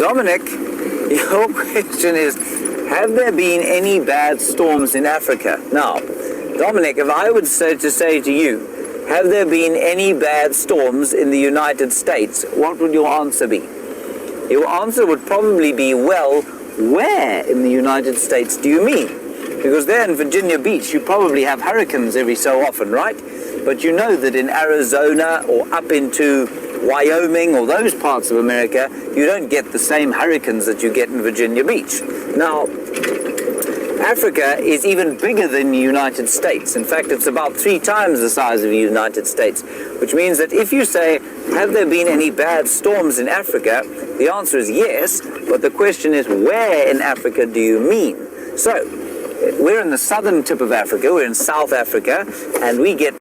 Dominic, your question is, have there been any bad storms in Africa? Now, Dominic, if I would say to you, have there been any bad storms in the United States? What would your answer be? Your answer would probably be, well, where in the United States do you mean? Because there in Virginia Beach, you probably have hurricanes every so often, right? But you know that in Arizona or up into Wyoming or those parts of America, you don't get the same hurricanes that you get in Virginia Beach. Now, Africa is even bigger than the United States. In fact, it's about 3 times the size of the United States, which means that if you say, have there been any bad storms in Africa? The answer is yes, but the question is, where in Africa do you mean? So, we're in the southern tip of Africa, we're in South Africa, and we get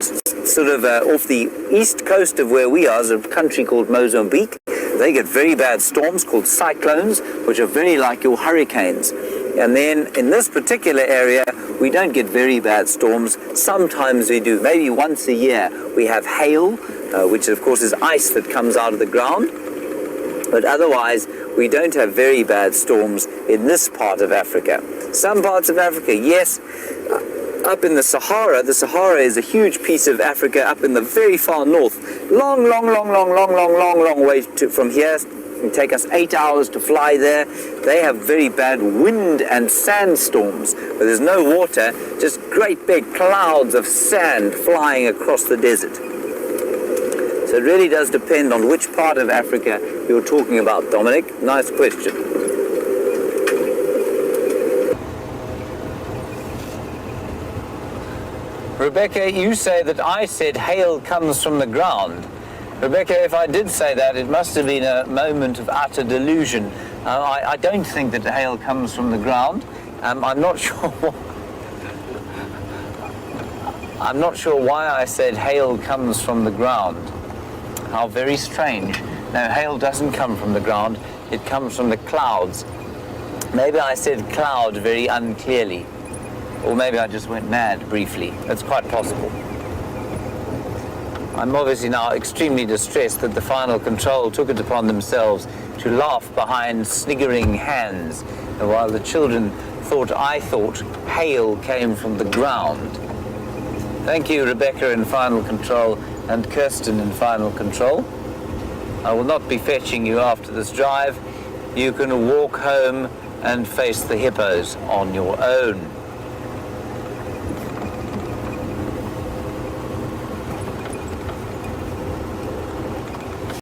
sort of off the east coast of where we are is a country called Mozambique. They get very bad storms called cyclones, which are very like your hurricanes. And then in this particular area, we don't get very bad storms. Sometimes we do. Maybe once a year we have hail, which of course is ice that comes out of the ground. But otherwise, we don't have very bad storms in this part of Africa. Some parts of Africa, yes. Up in the Sahara is a huge piece of Africa up in the very far north. Long way from here. It can take us 8 hours to fly there. They have very bad wind and sandstorms, where there's no water, just great big clouds of sand flying across the desert. So it really does depend on which part of Africa you're talking about, Dominic. Nice question. Rebecca, you say that I said hail comes from the ground. Rebecca, if I did say that, it must have been a moment of utter delusion. I don't think that hail comes from the ground. I'm not sure why I said hail comes from the ground. How very strange. No, hail doesn't come from the ground. It comes from the clouds. Maybe I said cloud very unclearly. Or maybe I just went mad briefly. That's quite possible. I'm obviously now extremely distressed that the final control took it upon themselves to laugh behind sniggering hands, while the children I thought hail came from the ground. Thank you, Rebecca in final control and Kirsten in final control. I will not be fetching you after this drive. You can walk home and face the hippos on your own.